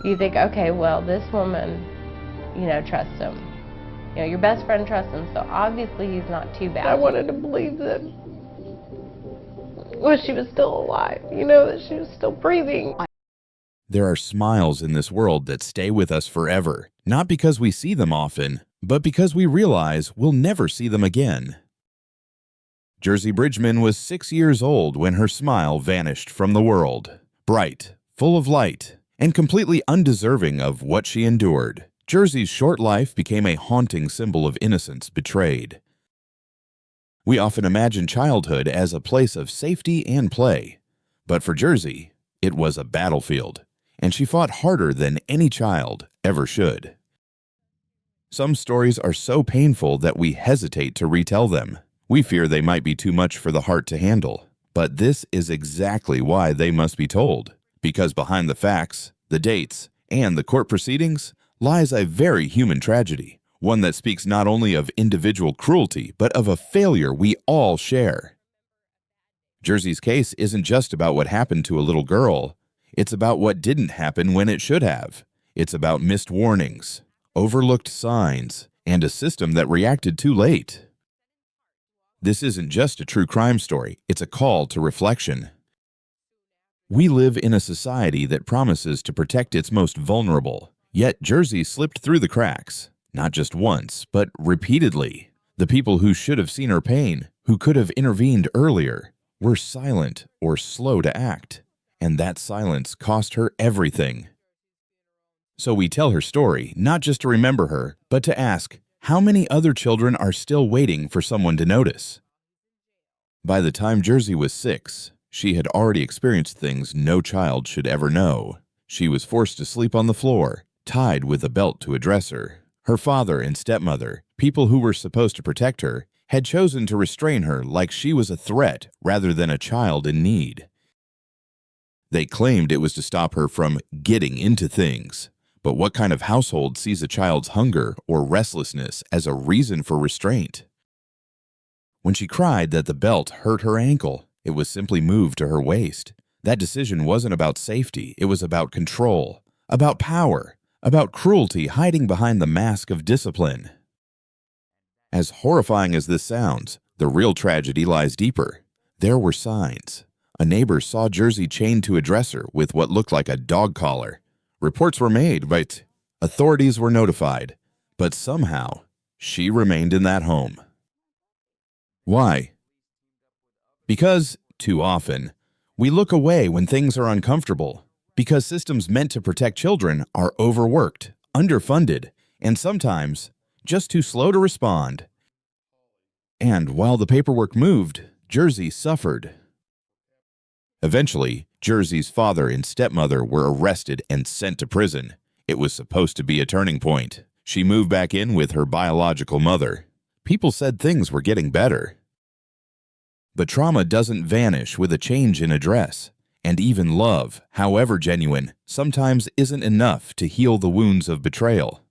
You think, okay, well, this woman, trusts him. Your best friend trusts him, so obviously he's not too bad. I wanted to believe that, well, she was still alive, that she was still breathing. There are smiles in this world that stay with us forever, not because we see them often, but because we realize we'll never see them again. Jersey Bridgeman was 6 years old when her smile vanished from the world. Bright, full of light, and completely undeserving of what she endured, Jersey's short life became a haunting symbol of innocence betrayed. We often imagine childhood as a place of safety and play, but for Jersey, it was a battlefield, and she fought harder than any child ever should. Some stories are so painful that we hesitate to retell them. We fear they might be too much for the heart to handle. But this is exactly why they must be told, because behind the facts, the dates, and the court proceedings lies a very human tragedy, one that speaks not only of individual cruelty, but of a failure we all share. Jersey's case isn't just about what happened to a little girl. It's about what didn't happen when it should have. It's about missed warnings, overlooked signs, and a system that reacted too late. This isn't just a true crime story, it's a call to reflection. We live in a society that promises to protect its most vulnerable, yet Jersey slipped through the cracks, not just once, but repeatedly. The people who should have seen her pain, who could have intervened earlier, were silent or slow to act, and that silence cost her everything. So we tell her story, not just to remember her, but to ask, how many other children are still waiting for someone to notice? By the time Jersey was 6, she had already experienced things no child should ever know. She was forced to sleep on the floor, tied with a belt to a dresser. Her father and stepmother, people who were supposed to protect her, had chosen to restrain her like she was a threat rather than a child in need. They claimed it was to stop her from getting into things. But what kind of household sees a child's hunger or restlessness as a reason for restraint? When she cried that the belt hurt her ankle, it was simply moved to her waist. That decision wasn't about safety, it was about control, about power, about cruelty hiding behind the mask of discipline. As horrifying as this sounds, the real tragedy lies deeper. There were signs. A neighbor saw Jersey chained to a dresser with what looked like a dog collar. Reports were made, but authorities were notified. But somehow, she remained in that home. Why? Because, too often, we look away when things are uncomfortable. Because systems meant to protect children are overworked, underfunded, and sometimes just too slow to respond. And while the paperwork moved, Jersey suffered. Eventually, Jersey's father and stepmother were arrested and sent to prison. It was supposed to be a turning point. She moved back in with her biological mother. People said things were getting better. But trauma doesn't vanish with a change in address. And even love, however genuine, sometimes isn't enough to heal the wounds of betrayal.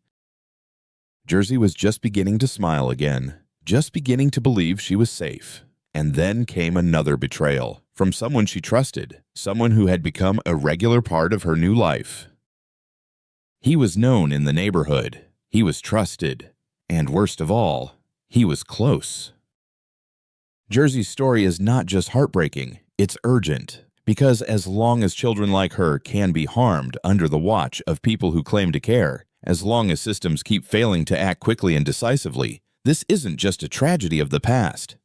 Jersey was just beginning to smile again, just beginning to believe she was safe. And then came another betrayal. From someone she trusted, someone who had become a regular part of her new life. He was known in the neighborhood, he was trusted, and worst of all, he was close. Jersey's story is not just heartbreaking, it's urgent, because as long as children like her can be harmed under the watch of people who claim to care, as long as systems keep failing to act quickly and decisively, this isn't just a tragedy of the past.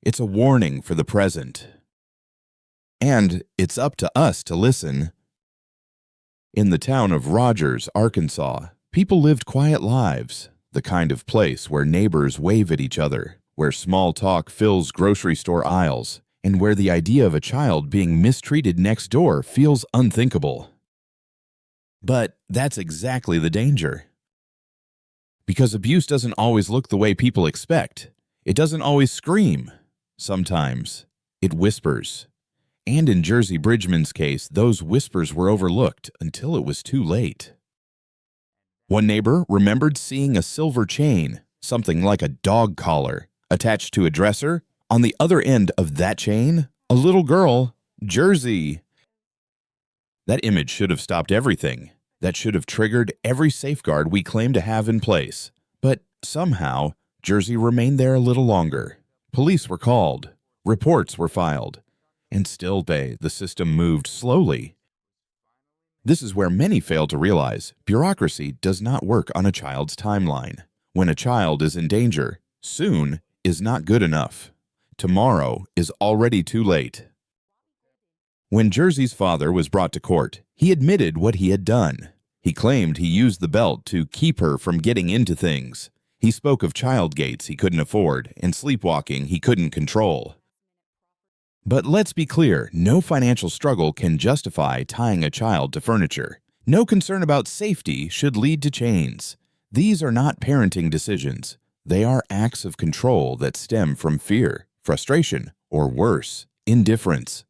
It's a warning for the present. And it's up to us to listen. In the town of Rogers, Arkansas, people lived quiet lives, the kind of place where neighbors wave at each other, where small talk fills grocery store aisles, and where the idea of a child being mistreated next door feels unthinkable. But that's exactly the danger. Because abuse doesn't always look the way people expect. It doesn't always scream. Sometimes it whispers. And in Jersey Bridgeman's case, those whispers were overlooked until it was too late. One neighbor remembered seeing a silver chain, something like a dog collar, attached to a dresser. On the other end of that chain, a little girl, Jersey. That image should have stopped everything. That should have triggered every safeguard we claim to have in place. But somehow, Jersey remained there a little longer. Police were called. Reports were filed. And still the system moved slowly. This is where many fail to realize bureaucracy does not work on a child's timeline. When a child is in danger, soon is not good enough. Tomorrow is already too late. When Jersey's father was brought to court, he admitted what he had done. He claimed he used the belt to keep her from getting into things. He spoke of child gates he couldn't afford and sleepwalking he couldn't control. But let's be clear, no financial struggle can justify tying a child to furniture. No concern about safety should lead to chains. These are not parenting decisions. They are acts of control that stem from fear, frustration, or worse, indifference.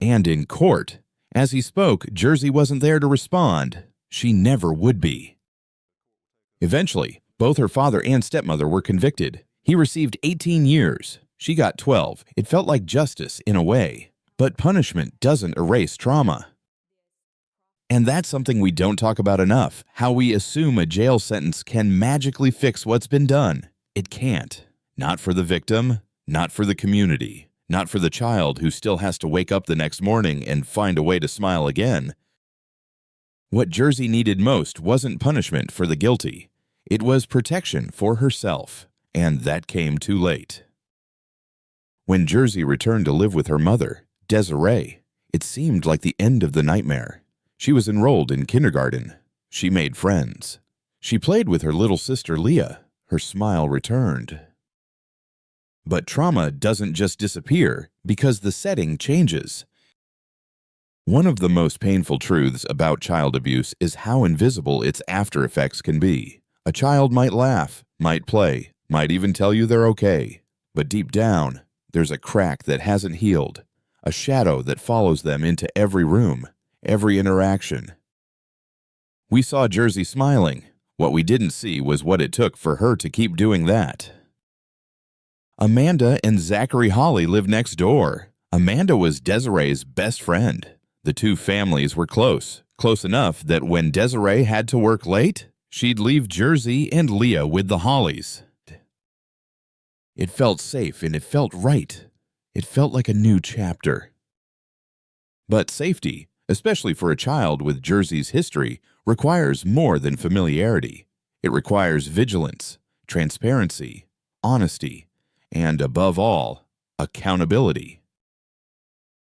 And in court, as he spoke, Jersey wasn't there to respond. She never would be. Eventually, both her father and stepmother were convicted. He received 18 years. She got 12. It felt like justice in a way. But punishment doesn't erase trauma. And that's something we don't talk about enough, how we assume a jail sentence can magically fix what's been done. It can't. Not for the victim, not for the community, not for the child who still has to wake up the next morning and find a way to smile again. What Jersey needed most wasn't punishment for the guilty. It was protection for herself, and that came too late. When Jersey returned to live with her mother, Desiree, it seemed like the end of the nightmare. She was enrolled in kindergarten. She made friends. She played with her little sister Leah. Her smile returned. But trauma doesn't just disappear because the setting changes. One of the most painful truths about child abuse is how invisible its after effects can be. A child might laugh, might play, might even tell you they're okay. But deep down, there's a crack that hasn't healed, a shadow that follows them into every room, every interaction. We saw Jersey smiling. What we didn't see was what it took for her to keep doing that. Amanda and Zachary Holly lived next door. Amanda was Desiree's best friend. The two families were close enough that when Desiree had to work late, she'd leave Jersey and Leah with the Hollys. It felt safe and it felt right. It felt like a new chapter. But safety, especially for a child with Jersey's history, requires more than familiarity. It requires vigilance, transparency, honesty, and above all, accountability.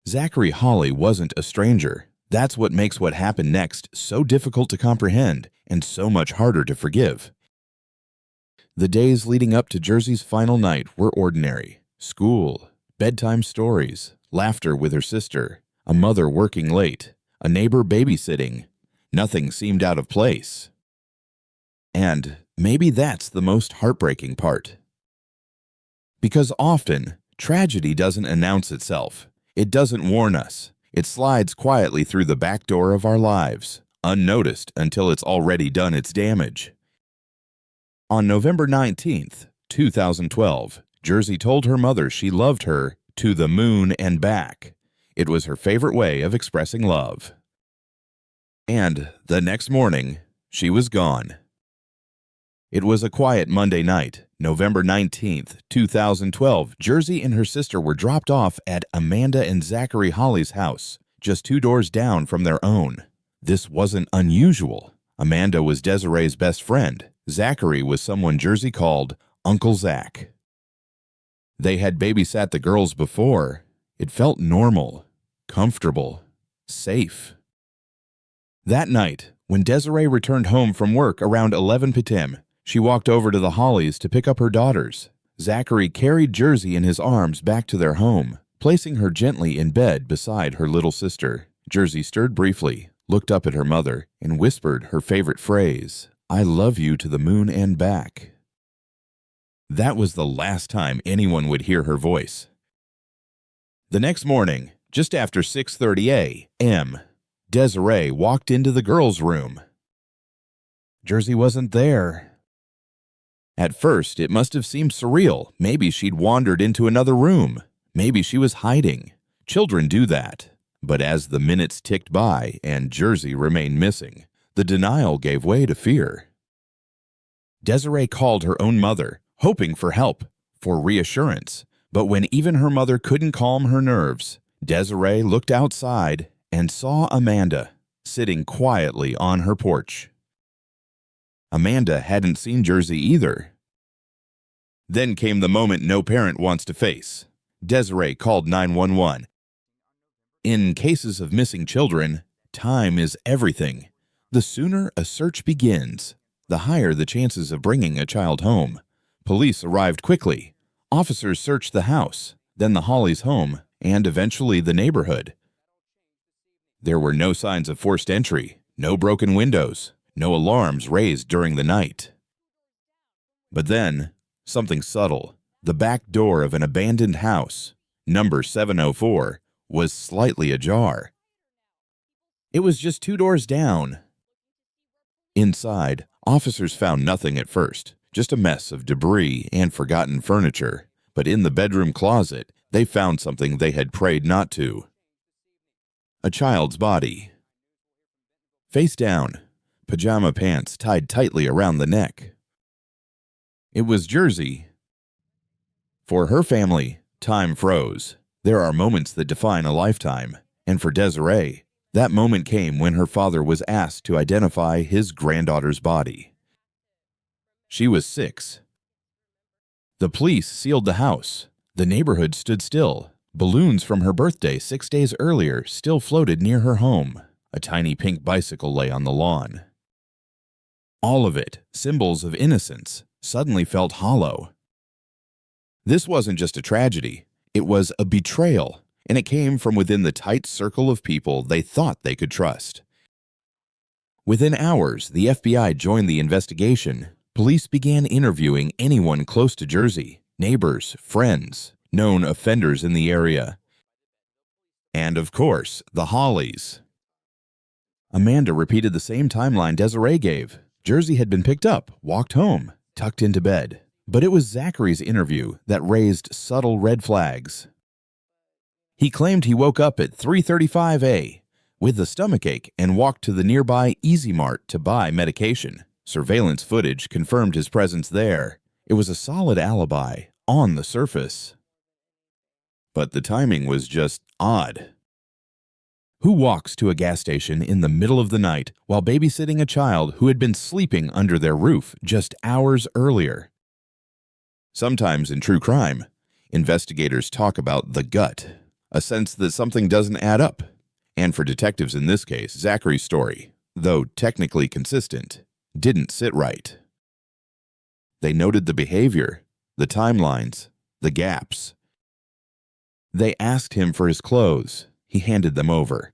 Zachary Holly wasn't a stranger. That's what makes what happened next so difficult to comprehend and so much harder to forgive. The days leading up to Jersey's final night were ordinary. School, bedtime stories, laughter with her sister, a mother working late, a neighbor babysitting. Nothing seemed out of place. And maybe that's the most heartbreaking part. Because often, tragedy doesn't announce itself. It doesn't warn us. It slides quietly through the back door of our lives, unnoticed until it's already done its damage. On November 19th, 2012, Jersey told her mother she loved her to the moon and back. It was her favorite way of expressing love. And the next morning, she was gone. It was a quiet Monday night, November 19th, 2012. Jersey and her sister were dropped off at Amanda and Zachary Holly's house, just 2 doors down from their own. This wasn't unusual. Amanda was Desiree's best friend. Zachary was someone Jersey called Uncle Zach. They had babysat the girls before. It felt normal, comfortable, safe. That night, when Desiree returned home from work around 11 p.m., she walked over to the Hollys to pick up her daughters. Zachary carried Jersey in his arms back to their home, placing her gently in bed beside her little sister. Jersey stirred briefly, looked up at her mother, and whispered her favorite phrase, "I love you to the moon and back." That was the last time anyone would hear her voice. The next morning, just after 6:30 a.m., Desiree walked into the girls' room. Jersey wasn't there. At first, it must have seemed surreal. Maybe she'd wandered into another room. Maybe she was hiding. Children do that. But as the minutes ticked by and Jersey remained missing, the denial gave way to fear. Desiree called her own mother, hoping for help, for reassurance. But when even her mother couldn't calm her nerves, Desiree looked outside and saw Amanda sitting quietly on her porch. Amanda hadn't seen Jersey either. Then came the moment no parent wants to face. Desiree called 911. In cases of missing children, time is everything. The sooner a search begins, the higher the chances of bringing a child home. Police arrived quickly. Officers searched the house, then the Hollies' home, and eventually the neighborhood. There were no signs of forced entry, no broken windows, no alarms raised during the night. But then, something subtle. The back door of an abandoned house, number 704, was slightly ajar. It was just 2 doors down. Inside, officers found nothing at first, just a mess of debris and forgotten furniture. But in the bedroom closet, they found something they had prayed not to. A child's body. Face down, pajama pants tied tightly around the neck. It was Jersey. For her family, time froze. There are moments that define a lifetime, and for Desiree, that moment came when her father was asked to identify his granddaughter's body. She was 6. The police sealed the house. The neighborhood stood still. Balloons from her birthday 6 days earlier still floated near her home. A tiny pink bicycle lay on the lawn. All of it, symbols of innocence, suddenly felt hollow. This wasn't just a tragedy. It was a betrayal, and it came from within the tight circle of people they thought they could trust. Within hours, the FBI joined the investigation. Police began interviewing anyone close to Jersey, neighbors, friends, known offenders in the area. And of course, the Hollies. Amanda repeated the same timeline Desiree gave. Jersey had been picked up, walked home, tucked into bed. But it was Zachary's interview that raised subtle red flags. He claimed he woke up at 3:35 a.m. with a stomachache and walked to the nearby Easy Mart to buy medication. Surveillance footage confirmed his presence there. It was a solid alibi on the surface. But the timing was just odd. Who walks to a gas station in the middle of the night while babysitting a child who had been sleeping under their roof just hours earlier? Sometimes in true crime, investigators talk about the gut, a sense that something doesn't add up. And for detectives in this case, Zachary's story, though technically consistent, didn't sit right. They noted the behavior, the timelines, the gaps. They asked him for his clothes. He handed them over.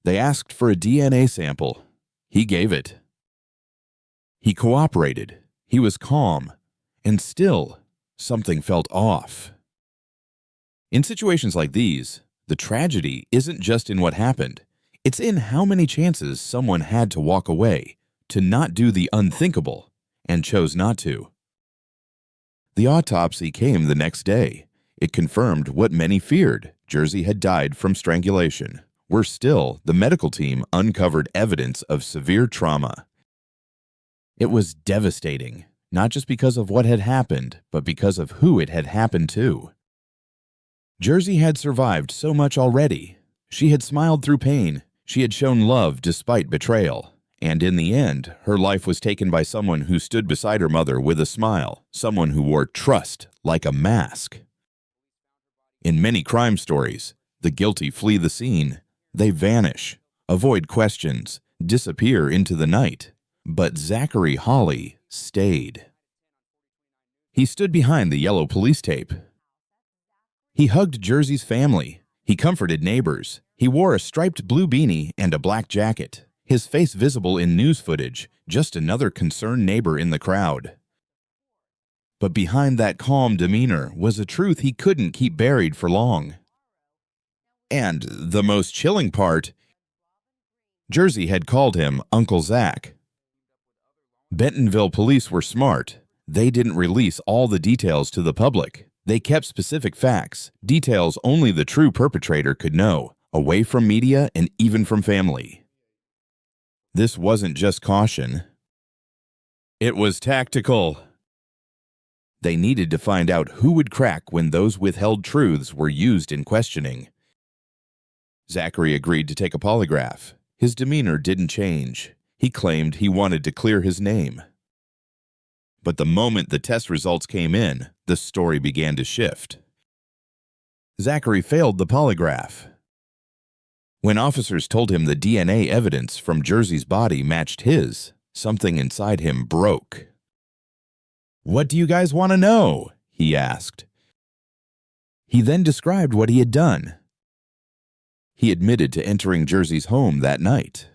They asked for a DNA sample. He gave it. He cooperated. He was calm. And still, something felt off. In situations like these, the tragedy isn't just in what happened. It's in how many chances someone had to walk away, to not do the unthinkable, and chose not to. The autopsy came the next day. It confirmed what many feared. Jersey had died from strangulation. Worse still, the medical team uncovered evidence of severe trauma. It was devastating. Not just because of what had happened, but because of who it had happened to. Jersey had survived so much already. She had smiled through pain. She had shown love despite betrayal. And in the end, her life was taken by someone who stood beside her mother with a smile, someone who wore trust like a mask. In many crime stories, the guilty flee the scene. They vanish, avoid questions, disappear into the night. But Zachary Holly stayed. He stood behind the yellow police tape. He hugged Jersey's family. He comforted neighbors. He wore a striped blue beanie and a black jacket, his face visible in news footage, just another concerned neighbor in the crowd. But behind that calm demeanor was a truth he couldn't keep buried for long. And the most chilling part, Jersey had called him Uncle Zach. Bentonville police were smart. They didn't release all the details to the public. They kept specific facts, details only the true perpetrator could know, away from media and even from family. This wasn't just caution. It was tactical. They needed to find out who would crack when those withheld truths were used in questioning. Zachary agreed to take a polygraph. His demeanor didn't change. He claimed he wanted to clear his name. But the moment the test results came in, the story began to shift. Zachary failed the polygraph. When officers told him the DNA evidence from Jersey's body matched his, something inside him broke. "What do you guys want to know?" he asked. He then described what he had done. He admitted to entering Jersey's home that night.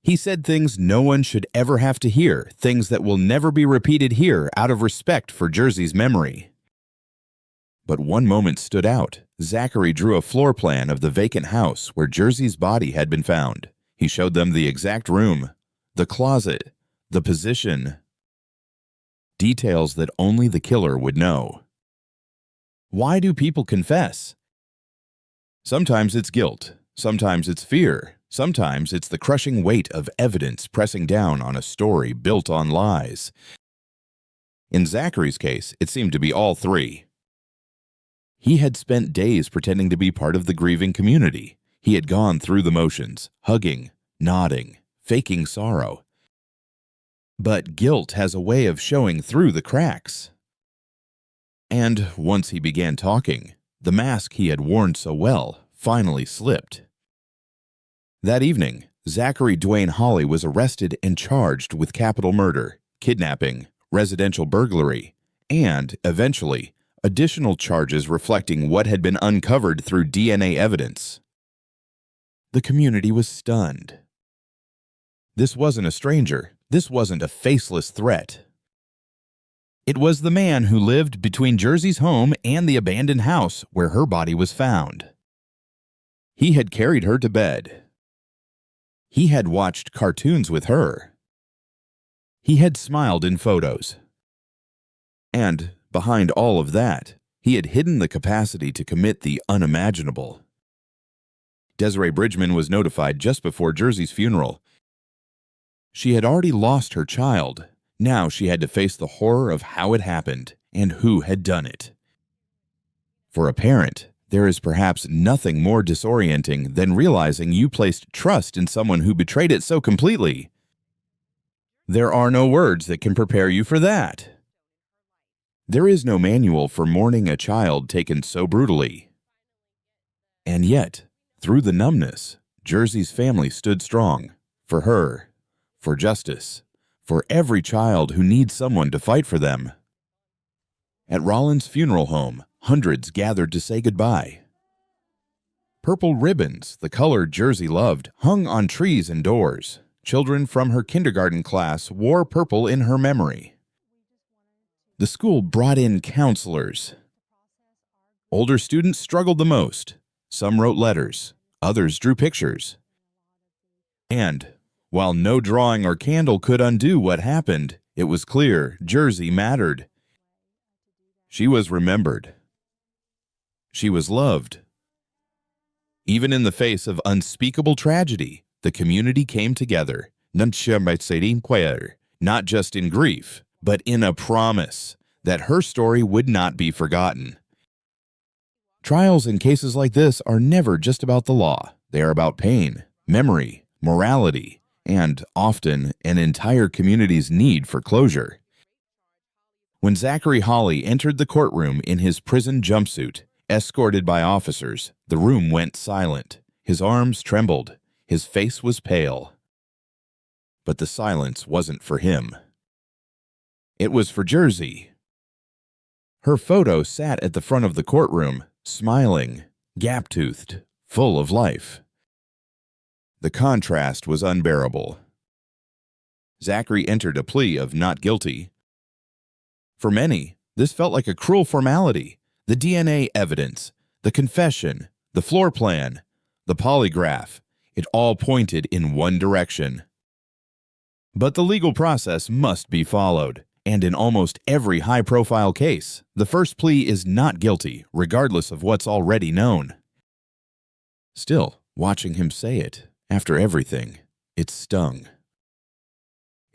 He said things no one should ever have to hear, things that will never be repeated here out of respect for Jersey's memory. But one moment stood out. Zachary drew a floor plan of the vacant house where Jersey's body had been found. He showed them the exact room, the closet, the position. Details that only the killer would know. Why do people confess? Sometimes it's guilt. Sometimes it's fear. Sometimes it's the crushing weight of evidence pressing down on a story built on lies. In Zachary's case, it seemed to be all three. He had spent days pretending to be part of the grieving community. He had gone through the motions, hugging, nodding, faking sorrow. But guilt has a way of showing through the cracks. And once he began talking, the mask he had worn so well finally slipped. That evening, Zachary Dwayne Hawley was arrested and charged with capital murder, kidnapping, residential burglary, and, eventually, additional charges reflecting what had been uncovered through DNA evidence. The community was stunned. This wasn't a stranger. This wasn't a faceless threat. It was the man who lived between Jersey's home and the abandoned house where her body was found. He had carried her to bed. He had watched cartoons with her. He had smiled in photos. And behind all of that, he had hidden the capacity to commit the unimaginable. Desiree Bridgeman was notified just before Jersey's funeral. She had already lost her child. Now she had to face the horror of how it happened and who had done it. For a parent, there is perhaps nothing more disorienting than realizing you placed trust in someone who betrayed it so completely. There are no words that can prepare you for that. There is no manual for mourning a child taken so brutally. And yet, through the numbness, Jersey's family stood strong. For her, for justice, for every child who needs someone to fight for them. At Rollins' funeral home, hundreds gathered to say goodbye. Purple ribbons, the color Jersey loved, hung on trees and doors. Children from her kindergarten class wore purple in her memory. The school brought in counselors. Older students struggled the most. Some wrote letters, others drew pictures. And while no drawing or candle could undo what happened, it was clear Jersey mattered. She was remembered. She was loved. Even in the face of unspeakable tragedy, the community came together, not just in grief, but in a promise that her story would not be forgotten. Trials in cases like this are never just about the law. They are about pain, memory, morality, and often an entire community's need for closure. When Zachary Hawley entered the courtroom in his prison jumpsuit, escorted by officers, the room went silent. His arms trembled. His face was pale. But the silence wasn't for him. It was for Jersey. Her photo sat at the front of the courtroom, smiling, gap-toothed, full of life. The contrast was unbearable. Zachary entered a plea of not guilty. For many, this felt like a cruel formality. The DNA evidence, the confession, the floor plan, the polygraph, it all pointed in one direction. But the legal process must be followed, and in almost every high-profile case, the first plea is not guilty, regardless of what's already known. Still, watching him say it, after everything, it stung.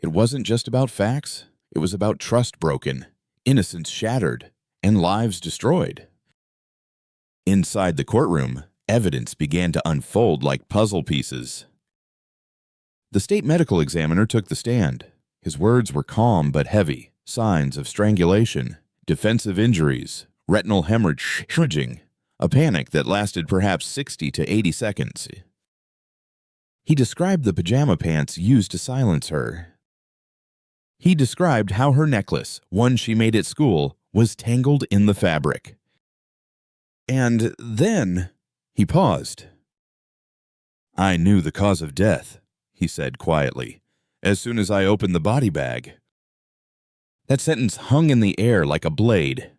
It wasn't just about facts. It was about trust broken, innocence shattered, and lives destroyed. Inside the courtroom, evidence began to unfold like puzzle pieces. The state medical examiner took the stand. His words were calm but heavy, signs of strangulation, defensive injuries, retinal hemorrhaging, a panic that lasted perhaps 60 to 80 seconds. He described the pajama pants used to silence her. He described how her necklace, one she made at school, was tangled in the fabric. And then he paused. "I knew the cause of death," he said quietly, "as soon as I opened the body bag." That sentence hung in the air like a blade.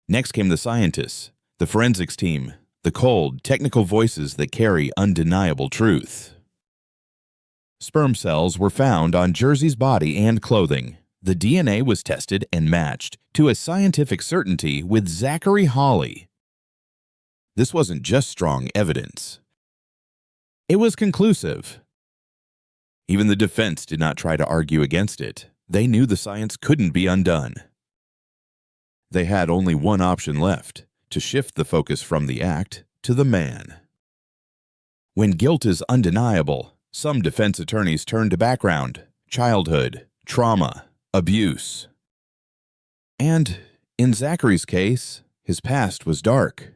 Next came the scientists, the forensics team, the cold, technical voices that carry undeniable truth. Sperm cells were found on Jersey's body and clothing. The DNA was tested and matched to a scientific certainty with Zachary Hawley. This wasn't just strong evidence. It was conclusive. Even the defense did not try to argue against it. They knew the science couldn't be undone. They had only one option left: to shift the focus from the act to the man. When guilt is undeniable, some defense attorneys turn to background, childhood, trauma, abuse. And in Zachary's case, his past was dark.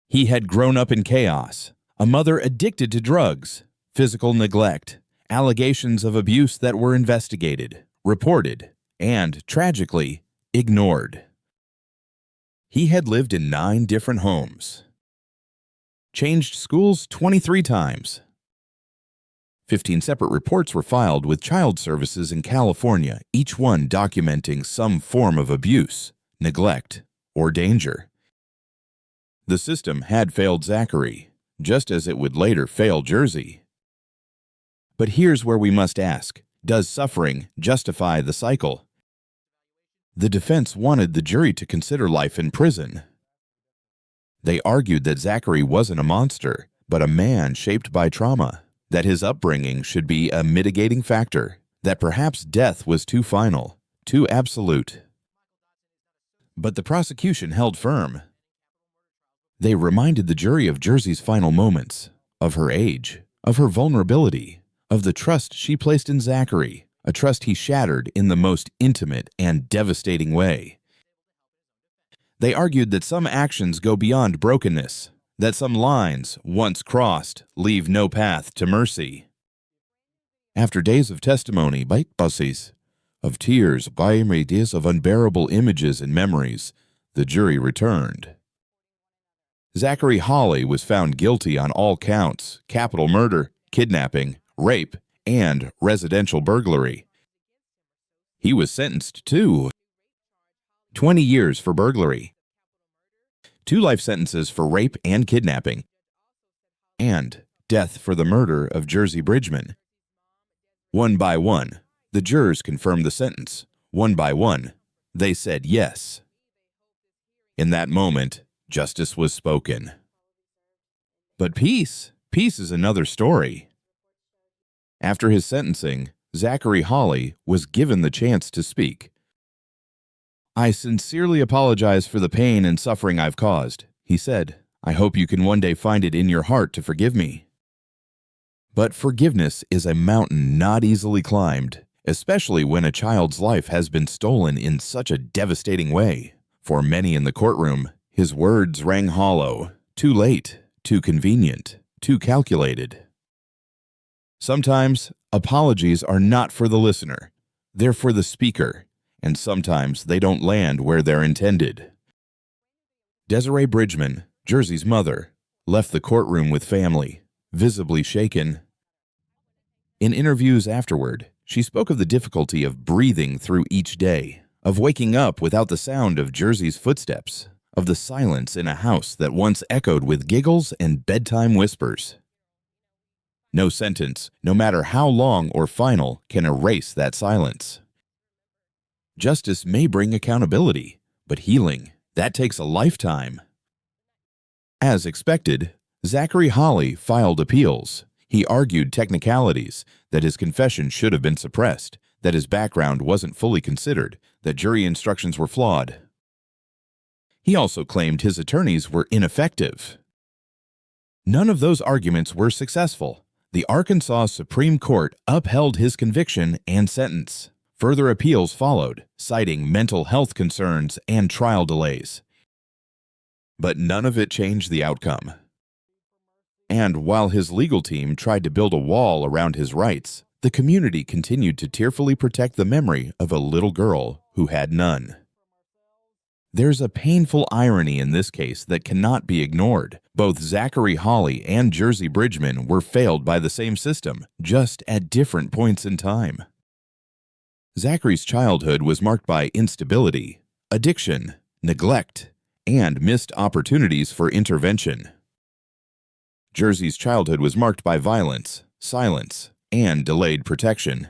He had grown up in chaos, a mother addicted to drugs, physical neglect, allegations of abuse that were investigated, reported, and, tragically, ignored. He had lived in 9 different homes, changed schools 23 times. 15 separate reports were filed with child services in California, each one documenting some form of abuse, neglect, or danger. The system had failed Zachary, just as it would later fail Jersey. But here's where we must ask, does suffering justify the cycle? The defense wanted the jury to consider life in prison. They argued that Zachary wasn't a monster, but a man shaped by trauma, that his upbringing should be a mitigating factor, that perhaps death was too final, too absolute. But the prosecution held firm. They reminded the jury of Jersey's final moments, of her age, of her vulnerability, of the trust she placed in Zachary, a trust he shattered in the most intimate and devastating way. They argued that some actions go beyond brokenness, that some lines, once crossed, leave no path to mercy. After days of testimony, of tears, days of unbearable images and memories, the jury returned. Zachary Hawley was found guilty on all counts: capital murder, kidnapping, rape, and residential burglary. He was sentenced to 20 years for burglary, 2 life sentences for rape and kidnapping, and death for the murder of Jersey Bridgeman. One by one, the jurors confirmed the sentence. One by one, they said yes. In that moment, justice was spoken. But peace is another story. After his sentencing, Zachary Hawley was given the chance to speak. "I sincerely apologize for the pain and suffering I've caused," he said. "I hope you can one day find it in your heart to forgive me." But forgiveness is a mountain not easily climbed, especially when a child's life has been stolen in such a devastating way. For many in the courtroom, his words rang hollow, too late, too convenient, too calculated. Sometimes, apologies are not for the listener. They're for the speaker, and sometimes they don't land where they're intended. Desiree Bridgeman, Jersey's mother, left the courtroom with family, visibly shaken. In interviews afterward, she spoke of the difficulty of breathing through each day, of waking up without the sound of Jersey's footsteps, of the silence in a house that once echoed with giggles and bedtime whispers. No sentence, no matter how long or final, can erase that silence. Justice may bring accountability, but healing, that takes a lifetime. As expected, Zachary Hawley filed appeals. He argued technicalities, that his confession should have been suppressed, that his background wasn't fully considered, that jury instructions were flawed. He also claimed his attorneys were ineffective. None of those arguments were successful. The Arkansas Supreme Court upheld his conviction and sentence. Further appeals followed, citing mental health concerns and trial delays. But none of it changed the outcome. And while his legal team tried to build a wall around his rights, the community continued to tearfully protect the memory of a little girl who had none. There's a painful irony in this case that cannot be ignored. Both Zachary Hawley and Jersey Bridgeman were failed by the same system, just at different points in time. Zachary's childhood was marked by instability, addiction, neglect, and missed opportunities for intervention. Jersey's childhood was marked by violence, silence, and delayed protection.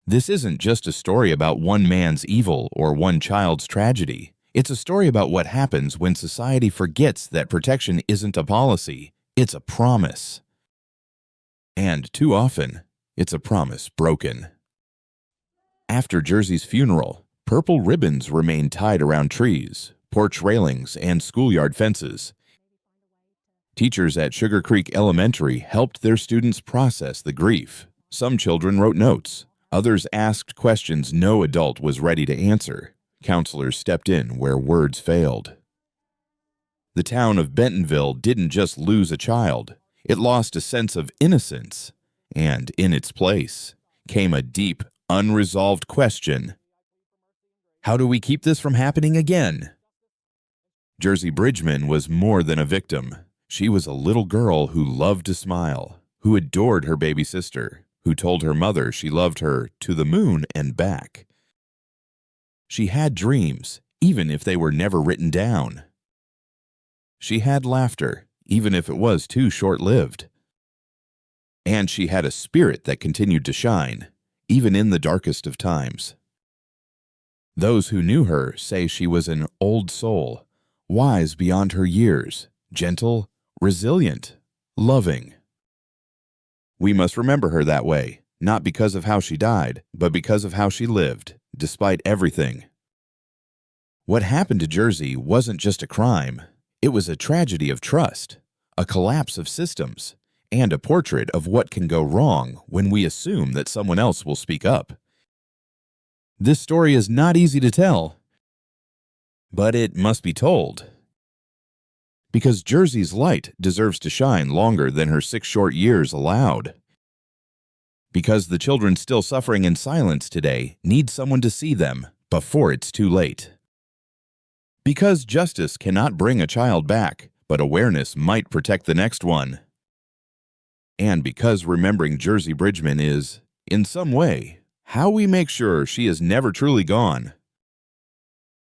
This isn't just a story about one man's evil or one child's tragedy. It's a story about what happens when society forgets that protection isn't a policy, it's a promise. And too often, it's a promise broken. After Jersey's funeral, purple ribbons remained tied around trees, porch railings, and schoolyard fences. Teachers at Sugar Creek Elementary helped their students process the grief. Some children wrote notes. Others asked questions no adult was ready to answer. Counselors stepped in where words failed. The town of Bentonville didn't just lose a child. It lost a sense of innocence. And in its place came a deep, unresolved question. How do we keep this from happening again? Jersey Bridgeman was more than a victim. She was a little girl who loved to smile, who adored her baby sister, who told her mother she loved her to the moon and back. She had dreams, even if they were never written down. She had laughter, even if it was too short-lived. And she had a spirit that continued to shine, even in the darkest of times. Those who knew her say she was an old soul, wise beyond her years, gentle, resilient, loving. We must remember her that way, not because of how she died, but because of how she lived, despite everything. What happened to Jersey wasn't just a crime. It was a tragedy of trust, a collapse of systems, and a portrait of what can go wrong when we assume that someone else will speak up. This story is not easy to tell, but it must be told. Because Jersey's light deserves to shine longer than her 6 short years allowed. Because the children still suffering in silence today need someone to see them before it's too late. Because justice cannot bring a child back, but awareness might protect the next one. And because remembering Jersey Bridgeman is, in some way, how we make sure she is never truly gone.